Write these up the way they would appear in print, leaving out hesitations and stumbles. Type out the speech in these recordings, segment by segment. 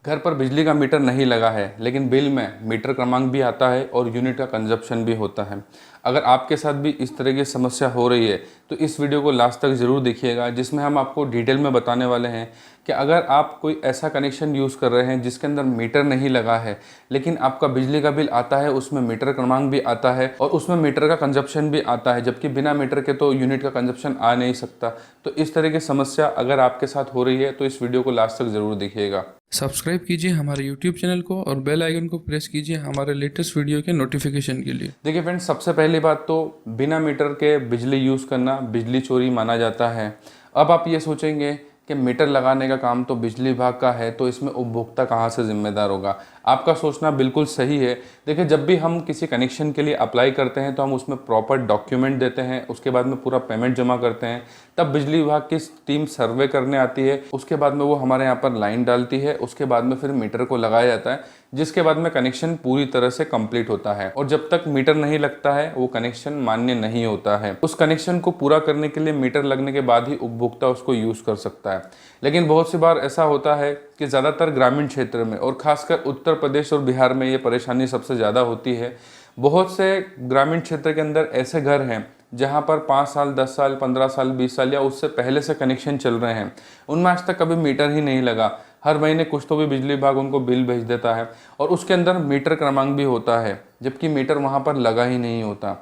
घर पर बिजली का मीटर नहीं लगा है लेकिन बिल में मीटर क्रमांक भी आता है और यूनिट का कंजप्शन भी होता है। अगर आपके साथ भी इस तरह की समस्या हो रही है तो इस वीडियो को लास्ट तक ज़रूर देखिएगा, जिसमें हम आपको डिटेल में बताने वाले हैं कि अगर आप कोई ऐसा कनेक्शन यूज़ कर रहे हैं जिसके अंदर मीटर नहीं लगा है लेकिन आपका बिजली का बिल आता है, उसमें मीटर क्रमांक भी आता है और उसमें मीटर का कंजप्शन भी आता है, जबकि बिना मीटर के तो यूनिट का कंजप्शन आ नहीं सकता। तो इस तरह की समस्या अगर आपके साथ हो रही है तो इस वीडियो को लास्ट तक ज़रूर देखिएगा। सब्सक्राइब कीजिए हमारे YouTube चैनल को और बेल आइकन को प्रेस कीजिए हमारे लेटेस्ट वीडियो के नोटिफिकेशन के लिए। देखिए फ्रेंड्स, सबसे पहली बात तो बिना मीटर के बिजली यूज़ करना बिजली चोरी माना जाता है। अब आप ये सोचेंगे कि मीटर लगाने का काम तो बिजली विभाग का है, तो इसमें उपभोक्ता कहाँ से जिम्मेदार होगा। आपका सोचना बिल्कुल सही है। देखिए, जब भी हम किसी कनेक्शन के लिए अप्लाई करते हैं तो हम उसमें प्रॉपर डॉक्यूमेंट देते हैं, उसके बाद में पूरा पेमेंट जमा करते हैं, तब बिजली विभाग की टीम सर्वे करने आती है, उसके बाद में वो हमारे यहाँ पर लाइन डालती है, उसके बाद में फिर मीटर को लगाया जाता है, जिसके बाद में कनेक्शन पूरी तरह से कंप्लीट होता है। और जब तक मीटर नहीं लगता है वो कनेक्शन मान्य नहीं होता है। उस कनेक्शन को पूरा करने के लिए मीटर लगने के बाद ही उपभोक्ता उसको यूज़ कर सकता है। लेकिन बहुत सी बार ऐसा होता है कि ज़्यादातर ग्रामीण क्षेत्र में और खासकर उत्तर प्रदेश और बिहार में ये परेशानी सबसे ज़्यादा होती है। बहुत से ग्रामीण क्षेत्र के अंदर ऐसे घर हैं जहाँ पर 5 साल, 10 साल, 15 साल, 20 साल या उससे पहले से कनेक्शन चल रहे हैं, उनमें आज तक कभी मीटर ही नहीं लगा। हर महीने कुछ तो भी बिजली विभाग उनको बिल भेज देता है और उसके अंदर मीटर क्रमांक भी होता है, जबकि मीटर वहाँ पर लगा ही नहीं होता।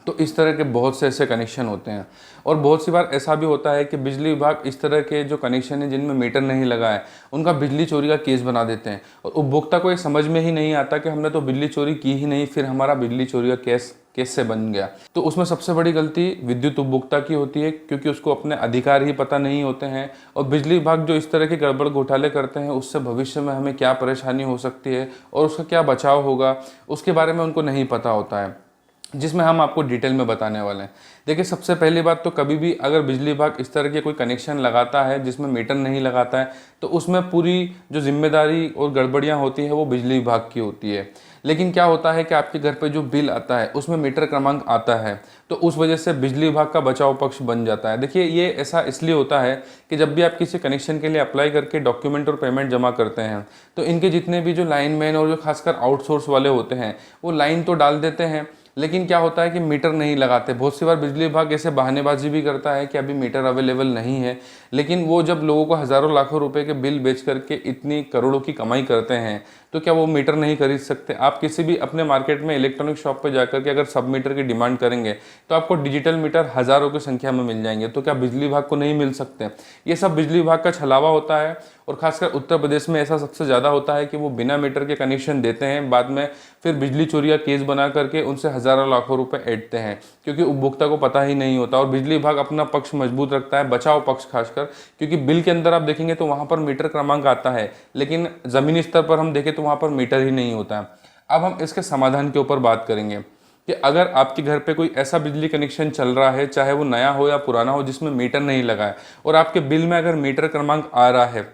तो इस तरह के बहुत से ऐसे कनेक्शन होते हैं और बहुत सी बार ऐसा भी होता है कि बिजली विभाग इस तरह के जो कनेक्शन है जिनमें मीटर नहीं लगा है उनका बिजली चोरी का केस बना देते हैं और उपभोक्ता को ये समझ में ही नहीं आता कि हमने तो बिजली चोरी की ही नहीं, फिर हमारा बिजली चोरी का केस से बन गया। तो उसमें सबसे बड़ी गलती विद्युत उपभोक्ता की होती है, क्योंकि उसको अपने अधिकार ही पता नहीं होते हैं और बिजली विभाग जो इस तरह के गड़बड़ घोटाले करते हैं उससे भविष्य में हमें क्या परेशानी हो सकती है और उसका क्या बचाव होगा उसके बारे में उनको नहीं पता होता है, जिसमें हम आपको डिटेल में बताने वाले हैं। देखिए, सबसे पहली बात तो कभी भी अगर बिजली विभाग इस तरह के कोई कनेक्शन लगाता है जिसमें मीटर नहीं लगाता है तो उसमें पूरी जो जिम्मेदारी और गड़बड़ियां होती है वो बिजली विभाग की होती है। लेकिन क्या होता है कि आपके घर पे जो बिल आता है उसमें मीटर क्रमांक आता है, तो उस वजह से बिजली विभाग का बचाव पक्ष बन जाता है। देखिए, ये ऐसा इसलिए होता है कि जब भी आप किसी कनेक्शन के लिए अप्लाई करके डॉक्यूमेंट और पेमेंट जमा करते हैं तो इनके जितने भी जो लाइनमैन और जो खासकर आउटसोर्स वाले होते हैं वो लाइन तो डाल देते हैं, लेकिन क्या होता है कि मीटर नहीं लगाते। बहुत सी बार बिजली विभाग ऐसे बहानेबाजी भी करता है कि अभी मीटर अवेलेबल नहीं है, लेकिन वो जब लोगों को हज़ारों लाखों रुपए के बिल बेच करके इतनी करोड़ों की कमाई करते हैं तो क्या वो मीटर नहीं खरीद सकते। आप किसी भी अपने मार्केट में इलेक्ट्रॉनिक शॉप पर जाकर के अगर सब मीटर की डिमांड करेंगे तो आपको डिजिटल मीटर हज़ारों की संख्या में मिल जाएंगे, तो क्या बिजली विभाग को नहीं मिल सकते। ये सब बिजली विभाग का छलावा होता है और खासकर उत्तर प्रदेश में ऐसा सबसे ज़्यादा होता है कि वो बिना मीटर के कनेक्शन देते हैं, बाद में फिर बिजली चोरी का केस बना करके उनसे हज़ारों लाखों रुपए ऐंठते हैं, क्योंकि उपभोक्ता को पता ही नहीं होता। और बिजली विभाग अपना पक्ष मजबूत रखता है, बचाव पक्ष खासकर, क्योंकि बिल के अंदर आप देखेंगे तो वहाँ पर मीटर क्रमांक आता है लेकिन ज़मीनी स्तर पर हम देखें तो वहाँ पर मीटर ही नहीं होता है। अब हम इसके समाधान के ऊपर बात करेंगे कि अगर आपके घर पे कोई ऐसा बिजली कनेक्शन चल रहा है, चाहे वो नया हो या पुराना हो, जिसमें मीटर नहीं लगा है और आपके बिल में अगर मीटर क्रमांक आ रहा है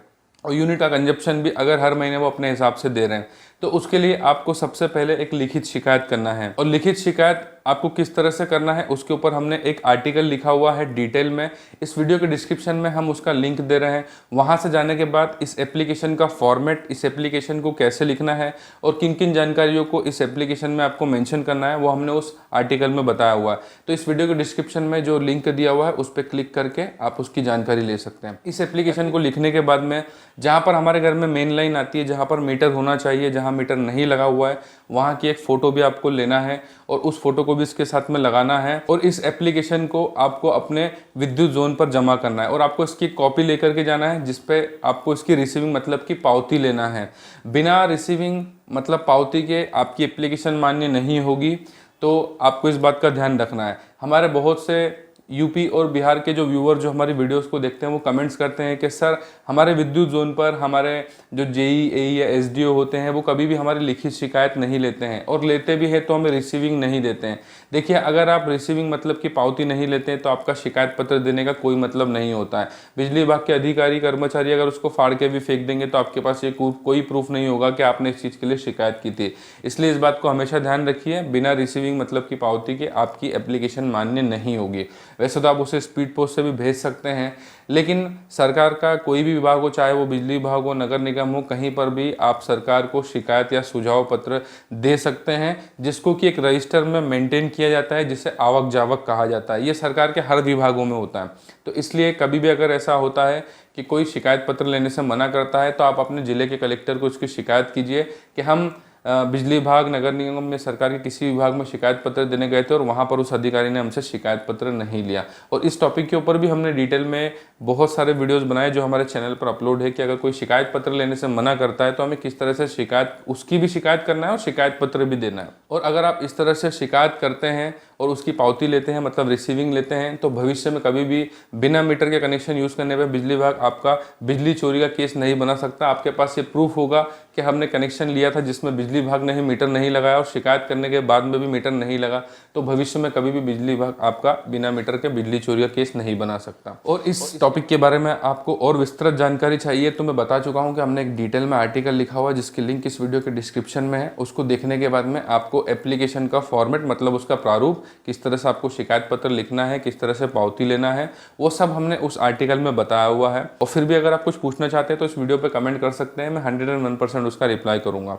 और यूनिट का कंजप्शन भी अगर हर महीने वो अपने हिसाब से दे रहे हैं, तो उसके लिए आपको सबसे पहले एक लिखित शिकायत करना है। और लिखित शिकायत आपको किस तरह से करना है उसके ऊपर हमने एक आर्टिकल लिखा हुआ है डिटेल में। इस वीडियो के डिस्क्रिप्शन में हम उसका लिंक दे रहे हैं। वहां से जाने के बाद इस एप्लीकेशन का फॉर्मेट, इस एप्लीकेशन को कैसे लिखना है और किन किन जानकारियों को इस एप्लीकेशन में आपको मेंशन करना है वो हमने उस आर्टिकल में बताया हुआ है। तो इस वीडियो के डिस्क्रिप्शन में जो लिंक दिया हुआ है उस पर क्लिक करके आप उसकी जानकारी ले सकते हैं। इस एप्लीकेशन को लिखने के बाद में जहाँ पर हमारे घर में मेन लाइन आती है, जहाँ पर मीटर होना चाहिए, जहाँ मीटर नहीं लगा हुआ है, वहाँ की एक फ़ोटो भी आपको लेना है और उस फोटो को भी इसके साथ में लगाना है और इस एप्लीकेशन को आपको अपने विद्युत जोन पर जमा करना है और आपको इसकी कॉपी लेकर के जाना है, जिसपे आपको इसकी रिसीविंग मतलब की पावती लेना है। बिना रिसीविंग मतलब पावती के आपकी एप्लीकेशन मान्य नहीं होगी, तो आपको इस बात का ध्यान रखना है। हमारे बहुत से यूपी और बिहार के जो व्यूअर जो हमारी वीडियोस को देखते हैं वो कमेंट्स करते हैं कि सर, हमारे विद्युत जोन पर हमारे जो जेई, एई या एसडीओ होते हैं वो कभी भी हमारी लिखित शिकायत नहीं लेते हैं और लेते भी है तो हमें रिसीविंग नहीं देते हैं। देखिए, अगर आप रिसीविंग मतलब की पावती नहीं लेते हैं तो आपका शिकायत पत्र देने का कोई मतलब नहीं होता है। बिजली विभाग के अधिकारी कर्मचारी अगर उसको फाड़ के भी फेंक देंगे तो आपके पास ये कोई प्रूफ नहीं होगा कि आपने इस चीज़ के लिए शिकायत की थी। इसलिए इस बात को हमेशा ध्यान रखिए, बिना रिसीविंग मतलब की पावती के आपकी एप्लीकेशन मान्य नहीं होगी। वैसे तो आप उसे स्पीड पोस्ट से भी भेज सकते हैं, लेकिन सरकार का कोई भी विभाग हो, चाहे वो बिजली विभाग हो, नगर निगम हो, कहीं पर भी आप सरकार को शिकायत या सुझाव पत्र दे सकते हैं, जिसको कि एक रजिस्टर में मेंटेन किया जाता है, जिसे आवक जावक कहा जाता है। ये सरकार के हर विभागों में होता है। तो इसलिए कभी भी अगर ऐसा होता है कि कोई शिकायत पत्र लेने से मना करता है, तो आप अपने ज़िले के कलेक्टर को उसकी शिकायत कीजिए कि हम बिजली विभाग, नगर निगम में, सरकार के किसी विभाग में शिकायत पत्र देने गए थे और वहाँ पर उस अधिकारी ने हमसे शिकायत पत्र नहीं लिया। और इस टॉपिक के ऊपर भी हमने डिटेल में बहुत सारे वीडियोस बनाए जो हमारे चैनल पर अपलोड है कि अगर कोई शिकायत पत्र लेने से मना करता है तो हमें किस तरह से उसकी भी शिकायत करना है और शिकायत पत्र भी देना है। और अगर आप इस तरह से शिकायत करते हैं और उसकी पावती लेते हैं, मतलब रिसीविंग लेते हैं, तो भविष्य में कभी भी बिना मीटर के कनेक्शन यूज़ करने पर बिजली विभाग आपका बिजली चोरी का केस नहीं बना सकता। आपके पास ये प्रूफ होगा कि हमने कनेक्शन लिया था जिसमें बिजली विभाग ने ही मीटर नहीं लगाया और शिकायत करने के बाद में भी मीटर नहीं लगा, तो भविष्य में कभी भी बिजली विभाग आपका बिना मीटर के बिजली चोरी का केस नहीं बना सकता। और इस टॉपिक के बारे में आपको और विस्तृत जानकारी चाहिए तो मैं बता चुका हूं कि हमने एक डिटेल में आर्टिकल लिखा हुआ है जिसकी लिंक इस वीडियो के डिस्क्रिप्शन में है। उसको देखने के बाद में आपको एप्लीकेशन का फॉर्मेट, मतलब उसका प्रारूप, किस तरह से आपको शिकायत पत्र लिखना है, किस तरह से पावती लेना है, वो सब हमने उस आर्टिकल में बताया हुआ है। और फिर भी अगर आप कुछ पूछना चाहते हैं तो इस वीडियो पर कमेंट कर सकते हैं, मैं 101% उसका रिप्लाई करूंगा।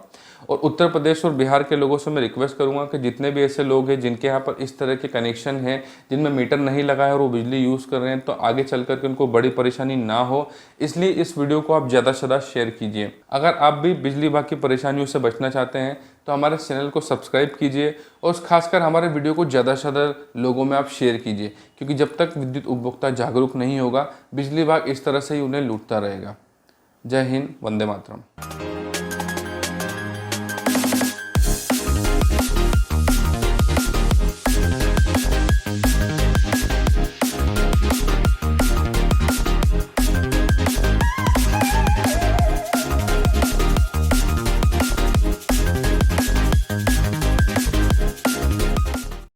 और उत्तर प्रदेश और बिहार के लोगों से मैं रिक्वेस्ट करूंगा कि जितने भी ऐसे लोग हैं जिनके यहाँ पर इस तरह के कनेक्शन हैं, जिनमें मीटर नहीं लगा है और वो बिजली यूज़ कर रहे हैं, तो आगे चल करके उनको बड़ी परेशानी ना हो, इसलिए इस वीडियो को आप ज़्यादा से ज़्यादा शेयर कीजिए। अगर आप भी बिजली विभाग की परेशानियों से बचना चाहते हैं तो हमारे चैनल को सब्सक्राइब कीजिए और खासकर हमारे वीडियो को ज़्यादा से ज़्यादा लोगों में आप शेयर कीजिए, क्योंकि जब तक विद्युत उपभोक्ता जागरूक नहीं होगा, बिजली विभाग इस तरह से ही उन्हें लूटता रहेगा। जय हिंद, वंदे मातरम।